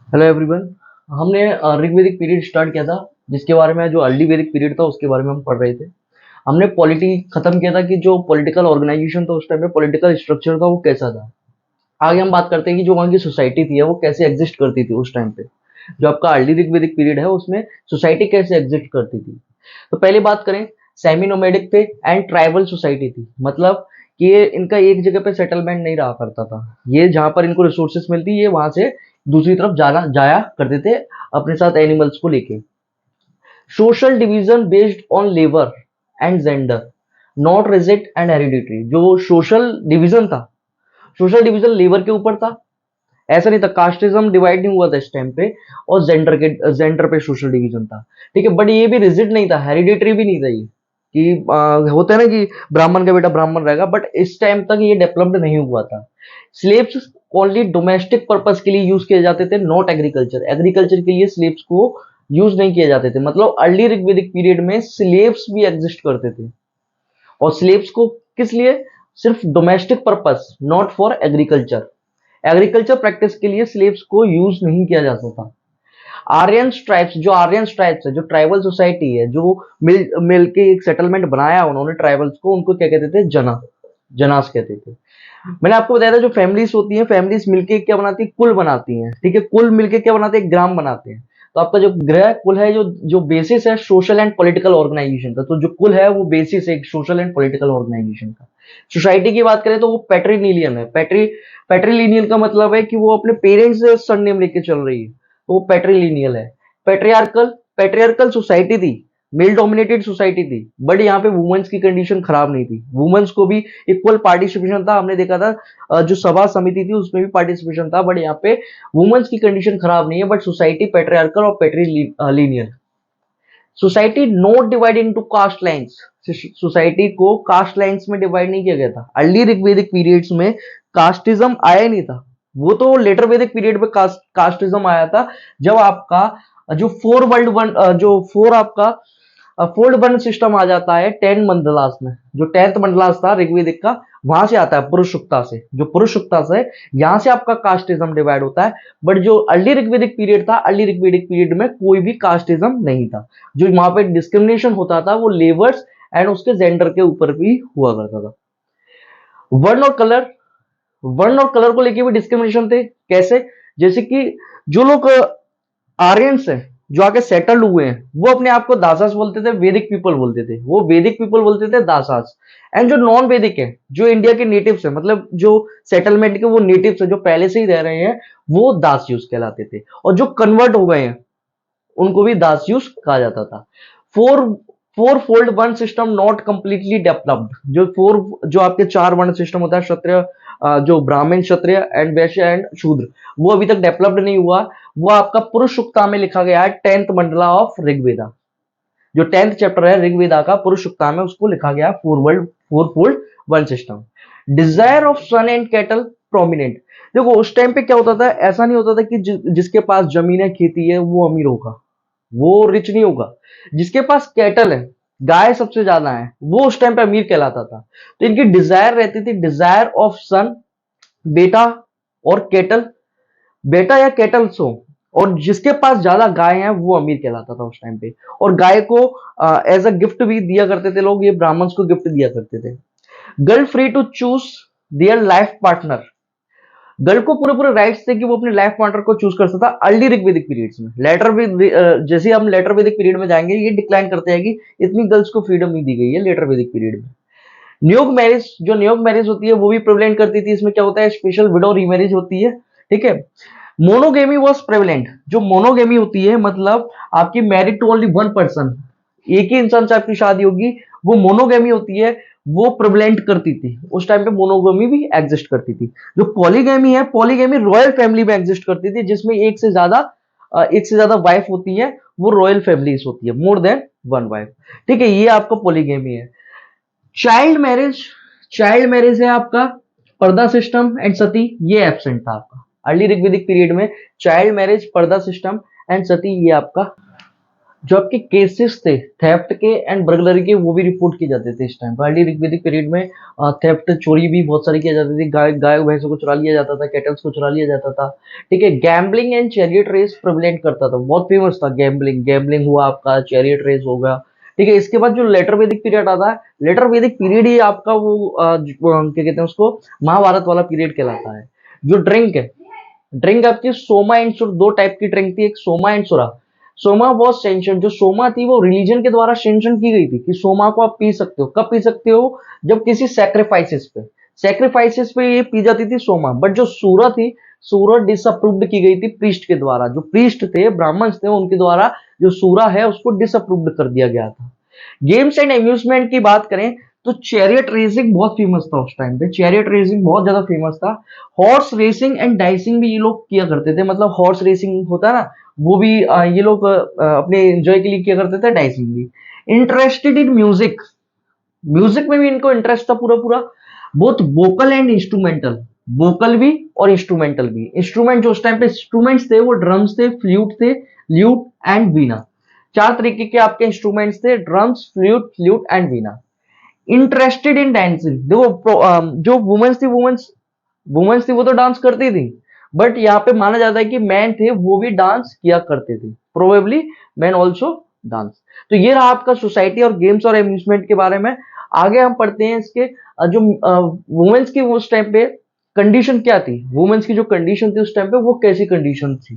Hello everyone. हमने ऋग्वेदिक period start किया था, जिसके बारे में जो अर्ली वैदिक पीरियड था उसके बारे में हम पढ़ रहे थे। हमने पॉलिटी खत्म किया था कि जो पॉलिटिकल ऑर्गेनाइजेशन था उस टाइम पे, पॉलिटिकल स्ट्रक्चर था वो कैसा था। आगे हम बात करते हैं कि जो वहाँ की सोसाइटी थी वो कैसे एग्जिस्ट करती थी उस टाइम पे। जो आपका अर्ली ऋग्वेदिक पीरियड है उसमें सोसाइटी कैसे एग्जिस्ट करती थी। तो पहले बात करें, सेमी नोमैडिक थे एंड ट्राइबल सोसाइटी थी। मतलब कि ये इनका एक जगह पे सेटलमेंट नहीं रहा करता था। ये जहाँ पर इनको रिसोर्सेस मिलती ये वहां से दूसरी तरफ जाना जाया करते थे अपने साथ एनिमल्स को लेके। Social division based on labour and gender, not rigid and hereditary. जो सोशल डिवीजन था, सोशल डिवीजन लेबर के ऊपर था। ऐसा नहीं था, कास्टिज्म डिवाइड नहीं हुआ था इस टाइम पे। और जेंडर पे सोशल डिवीजन था। ठीक है, बट ये भी रिजिड नहीं था, हेरिडिटरी भी नहीं था ये कि होता है ना कि ब्राह्मण का बेटा ब्राह्मण रहेगा, बट इस टाइम तक ये डेवलप्ड नहीं हुआ था। स्लेव्स ओनली डोमेस्टिक पर्पस के लिए यूज किए जाते थे, नॉट एग्रीकल्चर। एग्रीकल्चर के लिए स्लेव्स को यूज नहीं किए जाते थे। मतलब अर्ली ऋग्वेदिक पीरियड में स्लेव्स भी एग्जिस्ट करते थे। और स्लेव्स को किस लिए? सिर्फ domestic purpose, not for agriculture. Agriculture practice के लिए स्लेव्स को यूज नहीं किया जाता था। आर्यन ट्राइब्स है, जो ट्राइबल सोसाइटी है, जो मिल के एक सेटलमेंट बनाया उन्होंने ट्राइबल्स को, उनको क्या कहते थे? जनास कहते थे। मैंने आपको बताया था जो फैमिलीज होती हैं, फैमिलीज मिलके क्या बनाती है? कुल बनाती हैं। ठीक है, कुल मिलके क्या बनाते हैं? ग्राम बनाते हैं। तो आपका जो ग्रह कुल है, जो जो बेसिस है सोशल एंड पॉलिटिकल ऑर्गेनाइजेशन का, तो जो कुल है वो बेसिस है सोशल एंड पॉलिटिकल ऑर्गेनाइजेशन का। सोसाइटी की बात करें तो वो पैट्रीलिनियन है। पैट्रीलिनियल का मतलब है कि वो अपने पेरेंट्स से सरनेम लेके चल रही है, तो वो पैट्रीलिनियल है। पेट्रियार्कल पेट्रियार्कल सोसाइटी थी, मेल डोमिनेटेड सोसाइटी थी, बट यहाँ पे वुमेन्स की कंडीशन खराब नहीं थी। वुमेन्स को भी इक्वल पार्टिसिपेशन था। हमने देखा था जो सभा समिति थी उसमें भी पार्टिसिपेशन था, बट यहाँ पे वुमेन्स की कंडीशन खराब नहीं है, बट सोसाइटी पेट्रियार्कल और patrilineal. Society not divide into caste lines. Society को कास्ट लाइन्स में डिवाइड नहीं किया गया था। अर्ली ऋग्वेदिक पीरियड्स में कास्टिज्म आया ही नहीं था। वो तो लेटर वैदिक पीरियड में कास्टिज्म आया था, जब आपका जो फोर वर्ल्ड वन जो फोर आपका फोल्ड वन सिस्टम आ जाता है 10 मंडलास में। जो 10th मंडलास था ऋग्वेदिक का, वहां से आता है पुरुषुक्ता से। जो पुरुषुक्ता से यहां से आपका कास्टिज्म डिवाइड होता है। बट जो अर्ली ऋग्वेदिक पीरियड था, अर्ली ऋग्वेदिक पीरियड में कोई भी कास्टिज्म नहीं था। जो वहां पे डिस्क्रिमिनेशन होता था वो लेबर्स एंड उसके जेंडर के ऊपर भी हुआ करता था। वर्ण और कलर, वर्ण और कलर को लेके भी डिस्क्रिमिनेशन थे। कैसे? जैसे कि जो लोग आर्यंस हैं, जो आके सेटल्ड हुए हैं, वो अपने आप को दासास बोलते थे, वैदिक पीपल बोलते थे। वो वैदिक पीपल बोलते थे दासास। एंड जो नॉन वैदिक है, जो इंडिया के नेटिव्स है, मतलब जो सेटलमेंट के वो नेटिव्स है, जो पहले से ही रह रहे हैं, वो दास यूज कहलाते थे। और जो कन्वर्ट हो गए हैं उनको भी दास यूज कहा जाता था। फोर फोर फोल्ड वर्ण सिस्टम नॉट कंप्लीटली डेवलप्ड। जो आपके चार वर्ण सिस्टम होता है, क्षत्रिय, जो ब्राह्मण, क्षत्रिय एंड वैश्य एंड शूद्र, वो अभी तक डेवलप्ड नहीं हुआ। वो आपका पुरुष सूक्ता में लिखा गया है, 10th मंडला ऑफ ऋग्वेदा। जो 10th चैप्टर है ऋग्वेदा का, पुरुष सूक्ता में उसको लिखा गया fourfold varna system. Desire of son and cattle prominent. देखो उस टाइम पे क्या होता था, ऐसा नहीं होता था कि जिसके पास जमीन है, खेती है, वो अमीर होगा, वो रिच नहीं होगा। जिसके पास कैटल है, गाय सबसे ज्यादा है, वो उस टाइम पे अमीर कहलाता था। तो इनकी डिजायर रहती थी, डिजायर ऑफ सन, बेटा और कैटल, बेटा या कैटल सो। और जिसके पास ज्यादा गाय है वो अमीर कहलाता था उस टाइम पे। और गाय को एज अ गिफ्ट भी दिया करते थे लोग, ये ब्राह्मण्स को गिफ्ट दिया करते थे। Girl free to choose their life partner. Girl को पूरे पूरे राइट्स थे कि वो अपने लाइफ पार्टनर को चूज कर सकता। अर्ली ऋग्वेदिक पीरियड्स में, लेटर भी जैसे हम लेटर वैदिक पीरियड में जाएंगे, ये डिक्लाइन करते हैं कि इतनी गर्ल्स को फ्रीडम नहीं दी गई है लेटर वैदिक पीरियड में। न्योग मैरिज, जो न्योग मैरिज होती है वो भी प्रेवलेंट करती थी। इसमें क्या होता है? स्पेशल विडो रीमैरिज होती है। ठीक है। Monogamy was prevalent. जो मोनोगेमी होती है, मतलब आपकी married to only one person, एक ही इंसान से आपकी शादी होगी, वो मोनोगेमी होती है। वो प्रेवलेंट करती थी उस टाइम पे, मोनोगेमी भी एग्जिस्ट करती थी। जो पॉलीगेमी है, पॉलीगेमी रॉयल फैमिली में एग्जिस्ट करती थी, जिसमें एक से ज्यादा वाइफ होती है। वो रॉयल फैमिलीज होती है, मोर देन वन वाइफ। ठीक है, ये आपका पॉलीगेमी है। चाइल्ड मैरिज, चाइल्ड मैरिज है आपका पर्दा सिस्टम एंड सती, ये एब्सेंट था आपका अर्ली ऋग्वेदिक पीरियड में। चाइल्ड मैरिज, पर्दा सिस्टम एंड सती, ये आपका जो आपके केसेस थे थेफ्ट के एंड बर्गलरी के, वो भी रिपोर्ट किए जाते थे इस टाइम पर। अर्ली ऋग्वेदिक पीरियड में थेफ्ट, चोरी भी बहुत सारी की जाती थी। गाय गाय भैंसों को चुरा लिया जाता था, कैटल्स को चुरा लिया जाता था। ठीक है, gambling and chariot race prevalent करता था, बहुत फेमस था गैम्बलिंग। गैम्बलिंग हुआ आपका, चैरियट रेस हो गया। ठीक है, इसके बाद जो लेटर वैदिक पीरियड आता है, लेटर वैदिक पीरियड ही आपका वो क्या कहते हैं उसको, महाभारत वाला पीरियड कहलाता है। जो ड्रिंक है, ड्रिंक आपकी सोमा एंड सुर, दो टाइप की ड्रिंक थी, एक सोमा एंड सुरा। सोमा वॉज सेंशन, जो सोमा थी वो रिलीजन के द्वारा सेंशन की गई थी कि सोमा को आप पी सकते हो। कब पी सकते हो? जब किसी सैक्रिफाइसेस पे ये पी जाती थी सोमा। बट जो सूरा थी, सूरा डिसअप्रूव्ड की गई थी प्रीस्ट के द्वारा। जो प्रीस्ट थे, ब्राह्मण्स थे, उनके द्वारा जो सूरा है उसको डिसअप्रूव्ड कर दिया गया था। गेम्स एंड अम्यूजमेंट की बात करें तो चैरियट रेसिंग बहुत फेमस था उस टाइम पे। चैरियट रेसिंग बहुत ज्यादा फेमस था। हॉर्स रेसिंग एंड डाइसिंग भी ये लोग किया करते थे। मतलब हॉर्स रेसिंग होता है ना, वो भी ये लोग अपने एंजॉय के लिए किया करते थे। डाइसिंग भी। इंटरेस्टेड इन म्यूजिक, म्यूजिक में भी इनको इंटरेस्ट था पूरा पूरा। Both vocal and instrumental, vocal भी और इंस्ट्रूमेंटल भी। इंस्ट्रूमेंट जो उस टाइम पे इंस्ट्रूमेंट्स थे वो ड्रम्स थे, फ्लूट थे, ल्यूट एंड वीणा। चार तरीके के आपके इंस्ट्रूमेंट्स थे, drums, flute and Veena. Interested in dancing, देखो जो वुमेन्स थी वो तो डांस करती थी। बट यहाँ पे माना जाता है कि मैन थे वो भी डांस किया करते थे। Probably man also dance. तो ये रहा आपका सोसाइटी और गेम्स और अम्यूजमेंट के बारे में। आगे हम पढ़ते हैं इसके जो वुमेन्स की उस टाइम पे कंडीशन क्या थी, वुमेन्स की जो कंडीशन थी उस टाइम पे वो कैसी कंडीशन थी।